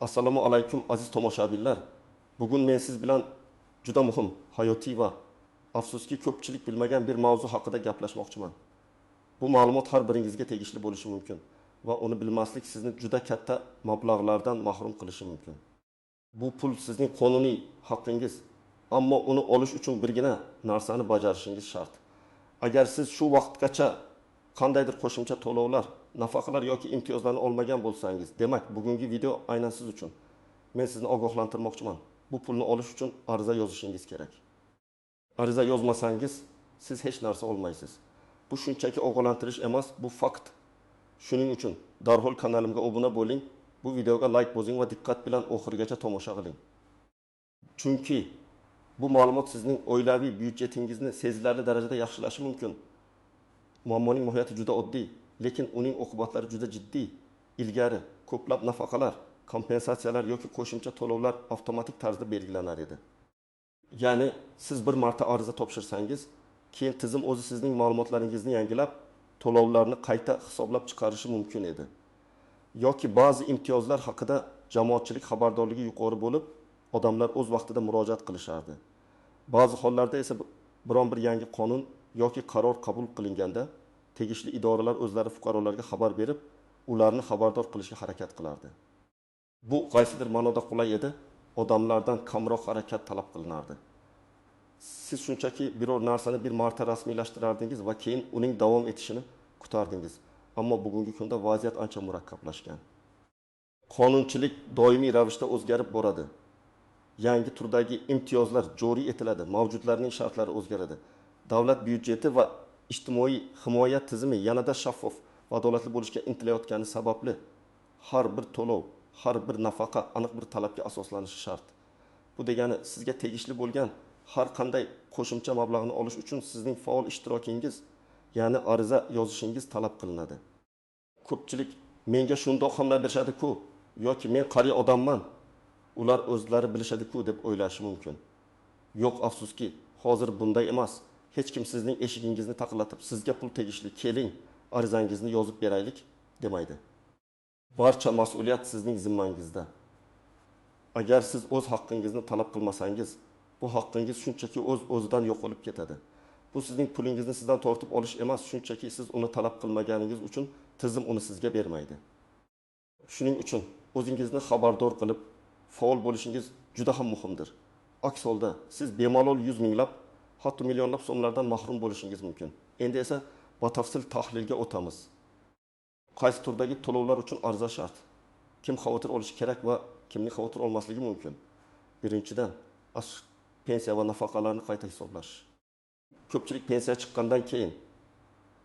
Assalomu alaykum aziz tomoshabinlar. Bugun men siz bilan juda muhim, hayotiy va afsuski ko'pchilik bilmagan bir mavzu haqida gaplashmoqchiman. Bu ma'lumot har biringizga tegishli bo'lishi mumkin va uni bilmaslik sizni juda katta mablag'lardan mahrum qilishi mumkin. Bu pul sizning qonuniy haqqingiz, ammo uni olish uchun birgina narsani bajarishingiz shart. Agar siz shu vaqtgacha qandaydir qo'shimcha to'lovlar, nafaqalar yoki imtiyozlarni olmagan bo'lsangiz, demak, bugungi video aynan siz uchun. Men sizni ogohlantirmoqchiman. Bu pulni olish uchun ariza yozishingiz kerak. Ariza yozmasangiz, siz hech narsa olmaysiz. Bu shunchaki ogohlantirish emas, bu fakt. Shuning uchun darhol kanalimga obuna bo'ling, bu videoga like bosing va diqqat bilan oxirigacha tomosha qiling. Chunki bu ma'lumot sizning oilaviy byudjetingizni sezilarli darajada yaxshilashi mumkin. Muammoning mohiyati juda oddiy, lekin uning oqibatlari juda jiddiy. Ilgari ko'plab nafaqalar, kompensatsiyalar yoki qo'shimcha to'lovlar avtomatik tarzda belgilanar edi. Ya'ni siz bir marta ariza topshirsangiz, keyin tizim o'zi sizning ma'lumotlaringizni yangilab, to'lovlarni qayta hisoblab chiqarishi mumkin edi. Yoki ba'zi imtiyozlar haqida jamoatchilik xabardorligi yuqori bo'lib, odamlar o'z vaqtida murojaat qilishardi. Ba'zi hollarda esa biron bir yangi qonun yoki qaror qabul qilinganda, tegishli idoralar o'zlari fuqarolarga xabar berib, ularni xabardor qilishga harakat qilardi. Bu qaysidir ma'noda qulay edi, odamlardan kamroq harakat talab qilinardi. Siz shunchaki biror narsani bir marta rasmiylashtirardingiz va keyin uning davom etishini kutardingiz. Ammo bugungi kunda vaziyat ancha murakkablashgan. Qonunchilik doimiy ravishda o'zgarib boradi. Yangi turdagi imtiyozlar joriy etiladi, mavjudlarning shartlari o'zgaradi. Davlat byudjeti va ijtimoiy himoya tizimi yanada shaffof va adolatli bo'lishga intilayotgani sababli har bir to'lov, har bir nafaqa aniq bir talabga asoslanishi shart. Bu degani sizga tegishli bo'lgan har qanday qo'shimcha mablag'ni olish uchun sizning faol ishtirokingiz, ya'ni ariza yozishingiz talab qilinadi. Ko'pchilik menga shundoq hamla berishadi-ku yoki men qariya odamman, ular o'zlari bilishadi-ku deb o'ylashi mumkin. Yo'q, afsuski, hozir bunday emas. Hech kim sizning eshigingizni taqillatib, sizga pul tegishli, keling, arizangizni yozib beraylik demaydi. Barcha mas'uliyat sizning zimmangizda. Agar siz o'z haqqingizni talab qilmasangiz, bu haqqingiz shunchaki o'z-o'zidan yo'qolib ketadi. Bu sizning pulingizni sizdan tortib olish emas, shunchaki siz uni talab qilmaganingiz uchun tizim uni sizga bermaydi. Shuning uchun o'zingizni xabardor qilib, faol bo'lishingiz juda ham muhimdir. Aks holda siz bemalol 100 minglab, hatto millionlab so'mlardan mahrum bo'lishingiz mumkin. Endi esa batafsil tahlilga o'tamiz. Qaysi turdagi to'lovlar uchun ariza shart? Kim xavotir olishi kerak va kimning xavotir olmasligi mumkin? Birinchidan, pensiya va nafaqalarni qayta hisoblash. Ko'pchilik pensiya chiqqandan keyin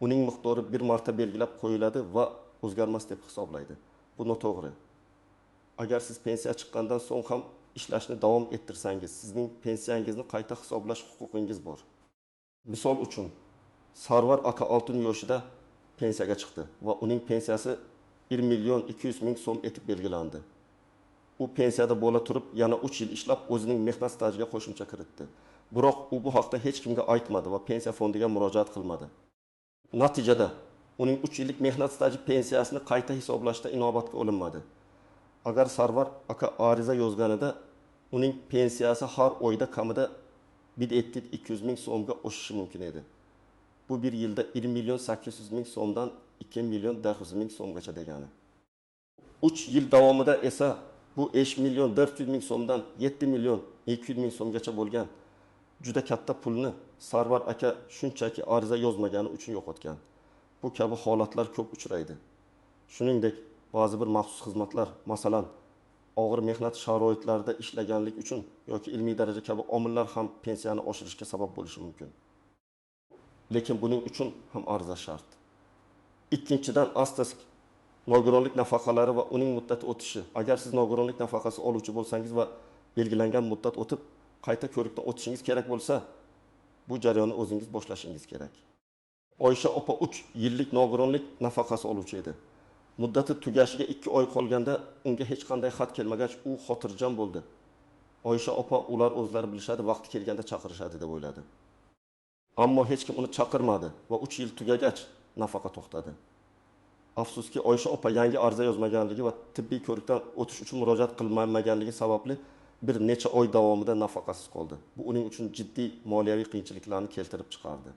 uning miqdori bir marta belgilab qo'yiladi va o'zgarmas deb hisoblaydi. Bu noto'g'ri. Agar siz pensiya chiqqandan so'ng ham ishlashni davom ettirsangiz, sizning pensiyangizni qayta hisoblash huquqingiz bor. Misol uchun, Sarvar aka 6 yoshida pensiyaga chiqdi va uning pensiyasi 1.200.000 so'm etib belgilandi. U pensiyada bo'la turib, yana 3 yil ishlab, o'zining mehnat stajiga qo'shimcha kiritdi. Biroq u bu haqda hech kimga aytmadi va pensiya fondiga murojaat qilmadi. Natijada uning 3 yillik mehnat staji pensiyasini qayta hisoblashda inobatga olinmadi. Agar Sarvar aka ariza yozganida uning pensiyasi har oyda kamida 1.200.000 so'mga oshishi mumkin edi. Bu bir yilda 1.800.000 so'mdan 2.900.000 so'mgacha degani. 3 yil davomida esa bu 5.400.000 so'mdan 7.200.000 so'mgacha bo'lgan juda katta pulni Sarvar aka shunchaki ariza yozmagani uchun yo'qotgan. Bu kabi holatlar ko'p uchraydi. Shuningdek, ba'zi bir maxsus xizmatlar, masalan, og'ir mehnat sharoitlarida ishlaganlik uchun yoki ilmiy daraja kabi omillar ham pensiyani oshirishga sabab bo'lishi mumkin. Lekin buning uchun ham ariza shart. Ikkinchidan, nogironlik nafaqalari va uning muddati o'tishi. Agar siz nogironlik nafaqasi oluvchi bo'lsangiz va belgilangan muddat o'tib, qayta ko'rikdan o'tishingiz kerak bo'lsa, bu jarayonni o'zingiz boshlashingiz kerak. Oysha opa 3 yillik nogironlik nafaqasi oluvchi edi. Muddati tugashiga 2 oy qolganda unga hech qanday xat kelmagach, u xotirjam bo'ldi. Oysha opa ular o'zlari bilishadi, vaqti kelganda chaqirishadi deb o'yladi. Ammo hech kim uni chaqirmadi va 3 yil tugagach nafaqa to'xtadi. Afsuski Oysha opa yangi ariza yozmaganligi va tibbiy ko'rikdan o'tish uchun murojaat qilmaganligi sababli bir necha oy davomida nafaqasiz qoldi. Bu uning uchun jiddiy moliyaviy qiyinchiliklarni keltirib chiqardi.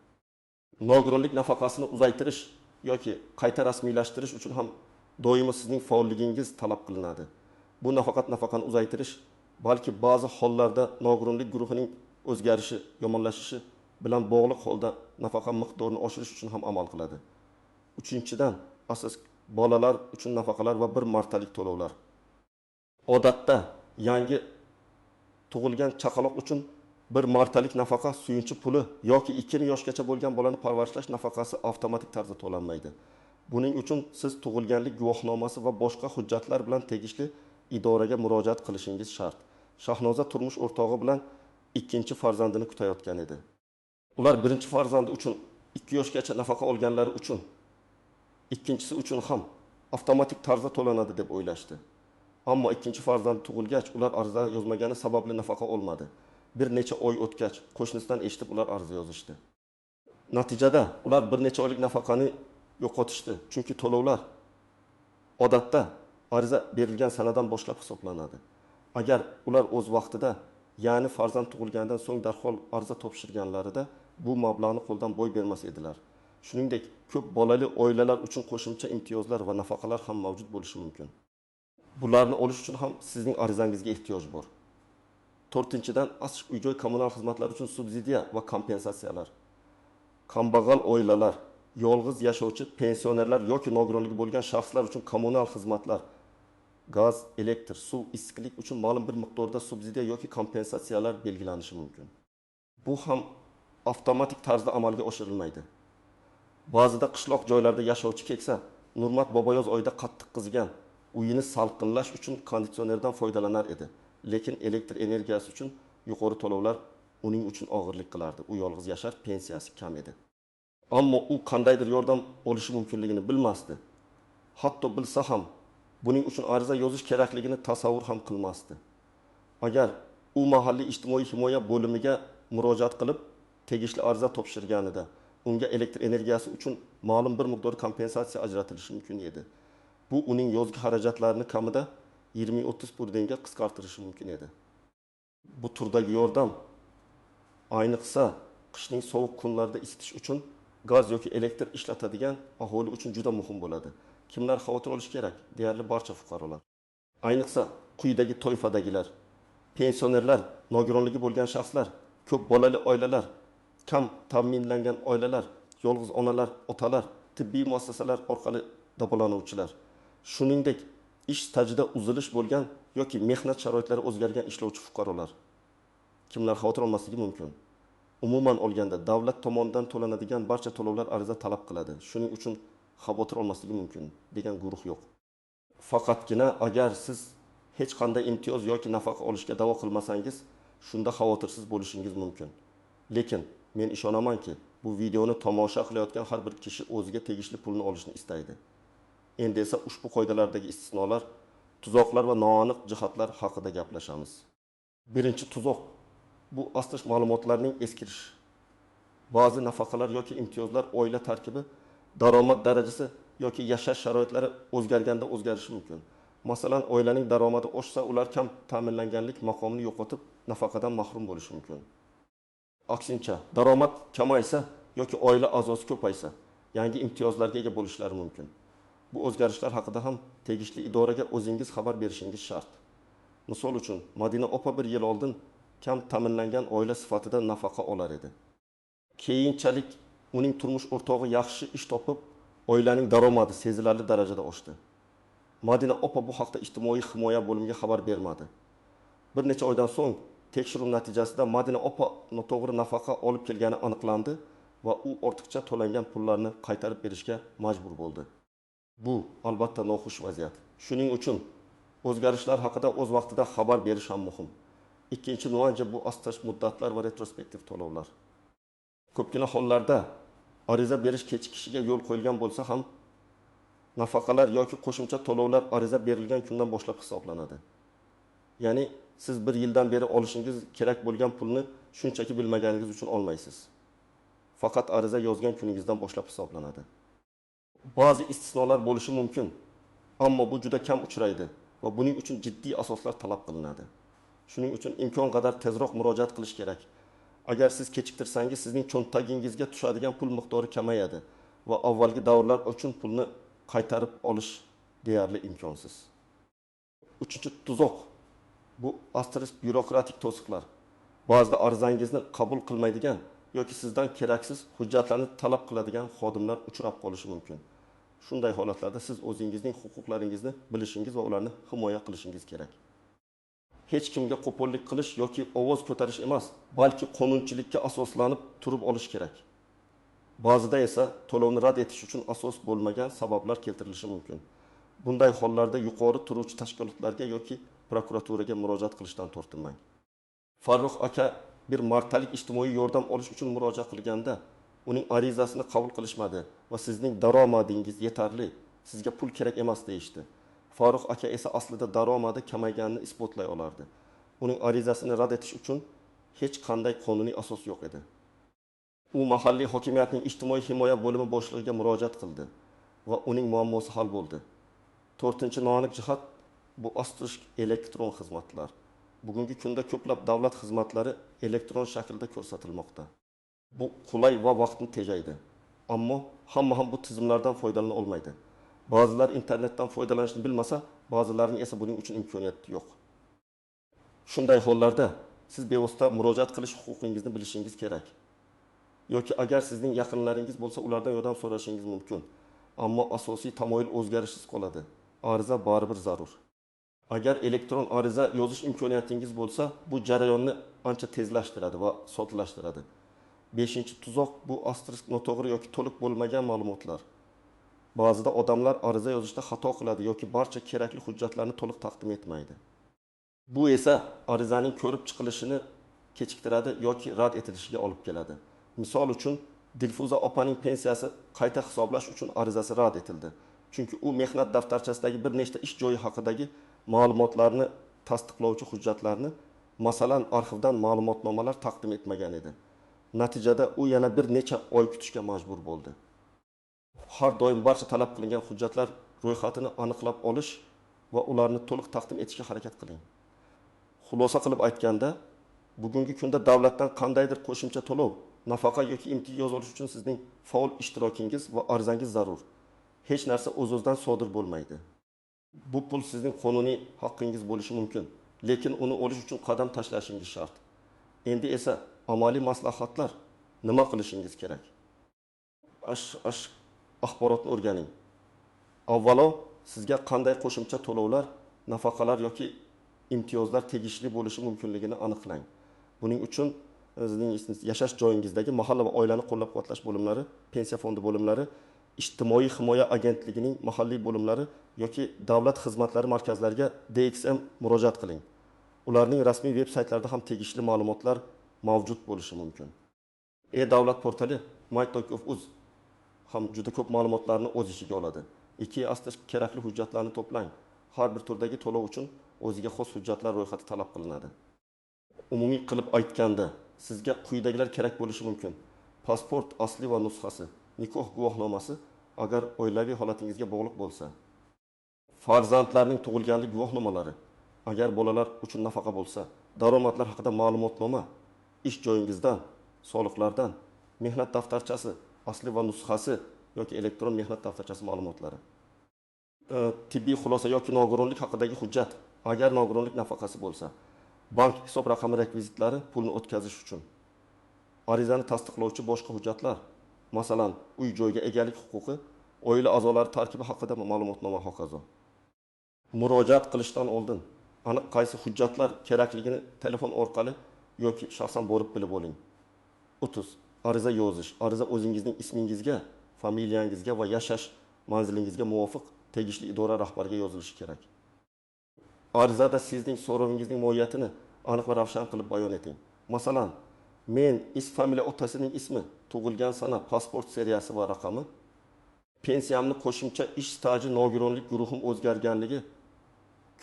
Nogironlik nafaqasini uzaytirish yoki qayta rasmiylashtirish uchun ham doimo sizning faolligingiz talab qilinadi. Bu nafaqat nafaqani uzaytirish, balki ba'zi hollarda nogironlik guruhining o'zgarishi, yomonlashishi bilan bog'liq holda nafaqa miqdorini oshirish uchun ham amal qiladi. Uchinchidan, asoz bolalar uchun nafaqalar va bir martalik to'lovlar. Odatda yangi tug'ilgan chaqaloq uchun bir martalik nafaqa suyunchi puli yoki 2 yoshgacha bo'lgan bolani parvarishlash nafaqasi avtomatik tarzda to'lanmaydi. Buning uchun siz tug'ilganlik guvohnomasi va boshqa hujjatlar bilan tegishli idoraga murojaat qilishingiz shart. Shahnoza turmush o'rtog'i bilan ikkinchi farzandini kutayotgan edi. Ular birinchi farzandi uchun 2 yoshgacha nafaqa olganlari uchun ikkinchisi uchun ham avtomatik tarzda to'lanadi deb o'ylashdi. Ammo ikkinchi farzand tug'ilgach, ular ariza yozmagani sababli nafaqa olmadi. Bir necha oy o'tgach, qo'shnisidan eshitib ular ariza yozishdi. Natijada ular bir necha oylik nafaqani yo'qotishdi. Chunki to'lovlar odatda ariza berilgan sanadan boshlab hisoblanadi. Agar ular o'z vaqtida, ya'ni farzand tug'ilgandan so'ng darhol ariza topshirganlarida bu mablag'ni qo'ldan boy bermas edilar. Shuningdek, ko'p bolali oilalar uchun qo'shimcha imtiyozlar va nafaqalar ham mavjud bo'lishi mumkin. Bularni olish uchun ham sizning arizangizga ehtiyoj bor. 4-dan asl uy-joy kommunal xizmatlar uchun subsidiya va kompensatsiyalar. Kambag'al oilalar, yolg'iz yashovchi pensionerlar yoki nogironligi bo'lgan shaxslar uchun kommunal xizmatlar, gaz, elektr, suv, issiqlik uchun ma'lum bir miqdorda subsidiya yoki kompensatsiyalar belgilanishi mumkin. Bu ham avtomatik tarzda amalga oshirilmaydi. Ba'zida qishloq joylarda yashovchi keksa Nurmat Boboyoz oyda qattiq qizigan, uyini salqinlash uchun konditsionerdan foydalanar edi. Lekin elektr energiyasi uchun yuqori to'lovlar uning uchun og'irlik qilardi. U yolg'iz yashar, pensiyasi kam edi. Ammo u qandaydir yordam olishi mumkinligini bilmasdi. Hatto bilsa ham buning uchun ariza yozish kerakligini tasavvur ham qilmasdi. Agar u mahalliy ijtimoiy himoya bo'limiga murojaat qilib, tegishli ariza topshirganida unga elektr energiyasi uchun ma'lum bir miqdor kompensatsiya ajratilishi mumkin edi. Bu uning yozgi xarajatlarini kamida 20-30% ga qisqartirishi mumkin edi. Bu turdagi yordam ayniqsa qishning sovuq kunlarida isitish uchun gaz yoki elektr ishlatadigan aholi uchun juda muhim bo'ladi. Kimlar xavotir olish kerak? Deyarli barcha fuqarolar. Ayniqsa quyidagi toifadagilar: pensionerlar, nogironligi bo'lgan shaxslar, ko'p bolali oilalar, kam ta'minlangan oilalar, yolg'iz onalar, otalar, tibbiy muassasalar orqali davolanuvchilar. Shuningdek, ish stajida uzilish bo'lgan yoki mehnat sharoitlari o'zgargan ishlovchi fuqarolar. Kimlar xavotir olmasligi mumkin? Umuman olganda davlat tomonidan to'lanadigan barcha to'lovlar ariza talab qiladi. Shuning uchun xavotir olmasligi mumkin degan guruh yo'q. Faqatgina agar siz hech qanday imtiyoz yoki nafaqa olishga da'vo qilmasangiz, shunda xavotirsiz bo'lishingiz mumkin. Lekin men ishonamanki, bu videoni tomosha qilayotgan har bir kishi o'ziga tegishli pulni olishni istaydi. Endi esa ushbu qoidalardagi istisnolar, tuzoqlar va noaniq jihatlar haqida gaplashamiz. Birinchi tuzoq bu asl ma'lumotlarning eskirishi. Ba'zi nafaqalar yoki imtiyozlar oila tarkibi, daromad darajasi yoki yashash sharoitlari o'zgarganda o'zgarishi mumkin. Masalan, oilaning daromadi oshsa, ular kam ta'minlanganlik maqomini yo'qotib, nafaqadan mahrum bo'lishi mumkin. Aksincha, daromad kamaysa yoki oila a'zosi ko'paysa, yangi imtiyozlarga ega bo'lishlari mumkin. Bu o'zgarishlar haqida ham tegishli idoraga o'zingiz xabar berishingiz shart. Misol uchun, Madina opa bir yil oldin kam ta'minlangan oila sifatida nafaqa olar edi. Keyinchalik uning turmush o'rtog'i yaxshi ish topib, oilaning daromadi sezilarli darajada oshdi. Madina opa bu haqda ijtimoiy himoya bo'limiga xabar bermadi. Bir necha oydan so'ng tekshiruv natijasida Madina opa noto'g'ri nafaqa olib kelgani aniqlandi va u ortiqcha to'langan pullarni qaytarib berishga majbur bo'ldi. Bu albatta noxush vaziyat. Shuning uchun o'zgarishlar haqida o'z vaqtida xabar berish ham muhim. Ikkinchi nuansa bu asta muddatlar va retrospektiv to'lovlar. Ko'pgina hollarda ariza berish kechikishiga yo'l qo'yilgan bo'lsa ham, nafaqalar yoki qo'shimcha to'lovlar ariza berilgan kundan boshlab hisoblanadi. Ya'ni siz bir yildan beri olishingiz kerak bo'lgan pulni shunchaki bilmaganingiz uchun olmaysiz. Faqat ariza yozgan kuningizdan boshlab hisoblanadi. Ba'zi istisnolar bo'lishi mumkin, ammo bu juda kam uchraydi va buning uchun jiddiy asoslar talab qilinadi. Shuning uchun imkon qadar tezroq murojaat qilish kerak. Agar siz kechiktirsangiz, sizning cho'ntagingizga tushadigan pul miqdori kamayadi va avvalgi davrlar uchun pulni qaytarib olish deyarli imkonsiz. Uchinchi tuzoq bu asterisk byurokratik to'siqlar. Ba'zida arizangizni qabul qilmaydigan yoki sizdan keraksiz hujjatlarni talab qiladigan xodimlar uchrab qolishi mumkin. Shunday holatlarda siz o'zingizning huquqlaringizni bilishingiz va ularni himoya qilishingiz kerak. Hech kimga qo'pollik qilish yoki ovoz ko'tarish emas, balki qonunchilikka asoslanib turib olish kerak. Ba'zida esa to'lovni rad etish uchun asos bo'lmagan sabablar keltirilishi mumkin. Bunday hollarda yuqori turuvchi tashkilotlarga yoki prokuraturaga murojaat qilishdan tortinmang. Farruh aka bir martalik ijtimoiy yordam olish uchun murojaat qilganda uning arizasini qabul qilishmadi va sizning daromadingiz yetarli, sizga pul kerak emas deyishdi. Farruh aka esa aslida daromadi kamayganini isbotlay olardi. Uning arizasini rad etish uchun hech qanday qonuniy asos yo'q edi. U mahalliy hokimiyatning ijtimoiy himoya bo'limi boshlig'iga murojaat qildi va uning muammosi hal bo'ldi. 4-noaniq jihat bu asterisk elektron xizmatlar. Bugungi kunda ko'plab davlat xizmatlari elektron shaklda ko'rsatilmoqda. Bu qulay va vaqtni tejaydi. Ammo hamma ham bu tizimlardan foydalana olmaydi. Ba'zilar internetdan foydalanishni bilmasa, ba'zilarining esa buning uchun imkoniyati yo'q. Shunday hollarda siz bevosita murojaat qilish huquqingizni bilishingiz kerak. Yoki agar sizning yaqinlaringiz bo'lsa, ulardan yordam so'rashingiz mumkin. Ammo asosiy tamoyil o'zgarishsiz qoladi. Ariza baribir zarur. Agar elektron ariza yozish imkoniyatingiz bo'lsa, bu jarayonni ancha tezlashtiradi va soddalashtiradi. 5-tuzoq bu asterisk noto'g'ri yoki to'liq bo'lmagan ma'lumotlar. Ba'zida odamlar ariza yozishda xato qiladi yoki barcha kerakli hujjatlarni to'liq taqdim etmaydi. Bu esa arizaning ko'rib chiqilishini kechiktiradi yoki rad etilishiga olib keladi. Misol uchun, Dilfuza opaning pensiyasi qayta hisoblash uchun arizasi rad etildi. Chunki u mehnat daftarchasidagi bir nechta ish joyi haqidagi ma'lumotlarni tasdiqlovchi hujjatlarni, masalan, arxivdan ma'lumotnomalar taqdim etmagan edi. Natijada u yana bir necha oy kutishga majbur bo'ldi. Har doim barcha talab qilingan hujjatlar ro'yxatini aniqlab olish va ularni to'liq taqdim etishga harakat qiling. Xulosa qilib aytganda, bugungi kunda davlatdan qandaydir qo'shimcha to'lov, nafaqa yoki imtiyoz olish uchun sizning faol ishtirokingiz va arizangiz zarur. Hech narsa o'z-o'zidan sodir bo'lmaydi. Bu pul sizning qonuniy haqqingiz bo'lishi mumkin, lekin uni olish uchun qadam tashlashingiz shart. Endi esa amaliy maslahatlar, nima qilishingiz kerak? Axborotni o'rganing. Avvalo, sizga qanday qo'shimcha to'lovlar, nafaqalar yoki imtiyozlar tegishli bo'lishi mumkinligini aniqlang. Buning uchun o'zingizning yashash joyingizdagi mahalla va oilani qo'llab-quvvatlash bo'limlari, pensiya fondi bo'limlari, ijtimoiy himoya agentligining mahalliy bo'limlari yoki davlat xizmatlari markazlariga DXM murojaat qiling. Ularning rasmiy veb-saytlarida ham tegishli ma'lumotlar mavjud bo'lishi mumkin. E-davlat portali my.gov.uz ham juda ko'p ma'lumotlarni o'z ichiga oladi. Kerakli hujjatlarni to'plang. Har bir turdagi to'lov uchun o'ziga xos hujjatlar ro'yxati talab qilinadi. Umumiy qilib aytganda, sizga quyidagilar kerak bo'lishi mumkin. Pasport asli va nusxasi, nikoh guvohnomasi agar oilaviy holatingizga bog'liq bo'lsa. Farzandlarning tug'ilganlik guvohnomalari, agar bolalar uchun nafaqa bo'lsa, daromadlar haqida ma'lumotnoma, ish joyingizdan, soliqlardan, mehnat daftarchasi, asli va nusxasi yoki elektron mehnat daftarchasi ma'lumotlari. Tibbiy xulosa yoki nogironlik haqidagi hujjat, agar nogironlik nafaqasi bo'lsa, bank hisob raqami rekvizitlari pulni o'tkazish uchun. Arizani tasdiqlovchi boshqa hujjatlar, masalan, uy-joyga egalik huquqi, oila a'zolari tarkibi haqida ma'lumotnoma hokazo. Murojaat qilishdan oldin aniq qaysi hujjatlar kerakligini telefon orqali yoki shaxsan borib bilib oling. 30. Ariza yozish. Ariza o'zingizning ismingizga, familiyangizga va yashash manzilingizga muvofiq tegishli idora rahbariga yozilishi kerak. Arizada sizning so'rovingizning mohiyatini aniq va ravshan qilib bayon eting. Masalan, men familiya otasining ismi, tug'ilgan sana, pasport seriyasi va raqami, pensiyamni qo'shimcha ish staji, nogironlik guruhim o'zgarganligi,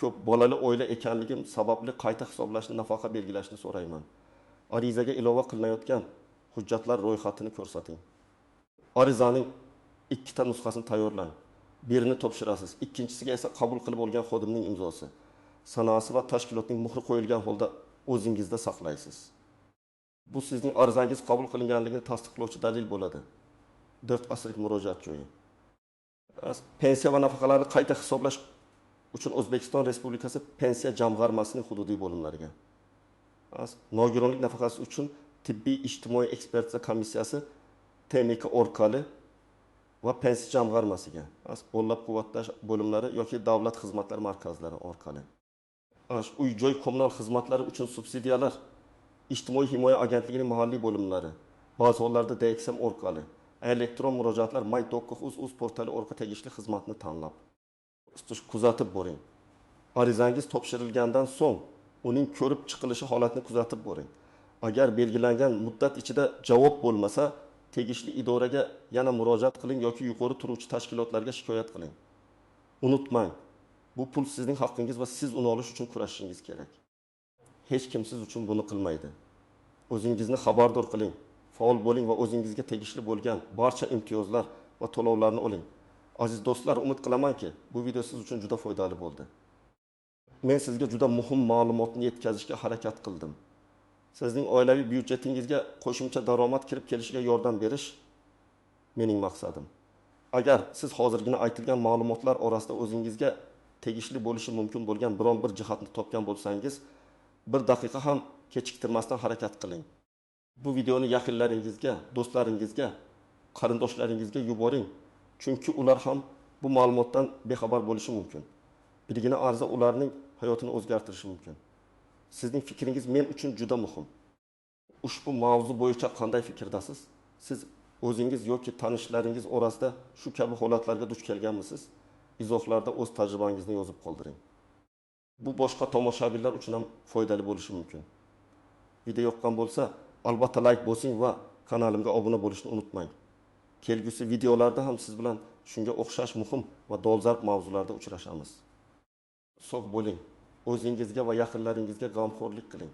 ko'p bolali oila ekanligim sababli qayta hisoblashni, nafaqa belgilashni so'rayman. Arizaga ilova qilinayotgan hujjatlar ro'yxatini ko'rsating. Arizaning ikkita nusxasini tayyorlang. Birini topshirasiz, ikkinchisiga esa qabul qilib olgan xodimning imzosi, sanosi va tashkilotning muhri qo'yilgan holda o'zingizda saqlaysiz. Bu sizning arizangiz qabul qilinganligini tasdiqlovchi dalil bo'ladi. 4 asrlik murojaat joyi. Pensiya va nafaqalarni qayta hisoblash uchun O'zbekiston Respublikasi Pensiya jamg'armasining hududiy bo'limlariga, nogironlik nafaqasi uchun tibbiy ijtimoiy ekspertiza komissiyasi TMK orqali va pensiya jamg'armasiga, qo'llab-quvvatlash bo'limlari yoki davlat xizmatlari markazlari orqali. Uy-joy kommunal xizmatlari uchun subsidiyalar ijtimoiy himoya agentligining mahalliy bo'limlari, ba'zi hollarda DXM orqali, elektron murojaatlar my.uz portali orqali tegishli xizmatni tanlab kuzatib boring. Arizangiz topshirilgandan so'ng uning ko'rib chiqilishi holatini kuzatib boring. Agar belgilangan muddat ichida javob bo'lmasa, tegishli idoraga yana murojaat qiling yoki yuqori turuvchi tashkilotlarga shikoyat qiling. Unutmang, bu pul sizning haqqingiz va siz uni olish uchun kurashishingiz kerak. Hech kim siz uchun buni qilmaydi. O'zingizni xabardor qiling, faol bo'ling va o'zingizga tegishli bo'lgan barcha imtiyozlar va to'lovlarni oling. Aziz do'stlar, umid qilamanki, bu video siz uchun juda foydali bo'ldi. Men sizga juda muhim ma'lumotni yetkazishga harakat qildim. Sizning oilaviy byudjetingizga qo'shimcha daromad kirib kelishiga yordam berish mening maqsadim. Agar siz hozirgina aytilgan ma'lumotlar orasida o'zingizga tegishli bo'lishi mumkin bo'lgan biron bir jihatni topgan bo'lsangiz, bir daqiqa ham kechiktirmasdan harakat qiling. Bu videoni yaqinlaringizga, do'stlaringizga, qarindoshlaringizga yuboring. Chunki ular ham bu ma'lumotdan bexabar bo'lishi mumkin. Birgina ariza ularning hayotini o'zgartirishi mumkin. Sizning fikringiz men uchun juda muhim. Ushbu mavzu bo'yicha qanday fikrdasiz? Siz o'zingiz yoki tanishlaringiz orasida shu kabi holatlarga duch kelganmisiz? Izohlarda o'z tajribangizni yozib qoldiring. Bu boshqa tomoshabinlar uchun ham foydali bo'lishi mumkin. Video yoqqan bo'lsa, albatta like bosing va kanalimga obuna bo'lishni unutmang. Kelgusi videolarda ham siz bilan shunga o'xshash muhim va dolzarb mavzularda uchrashamiz. Sog' bo'ling. O'zingizga va yaqinlaringizga g'amxo'rlik qiling.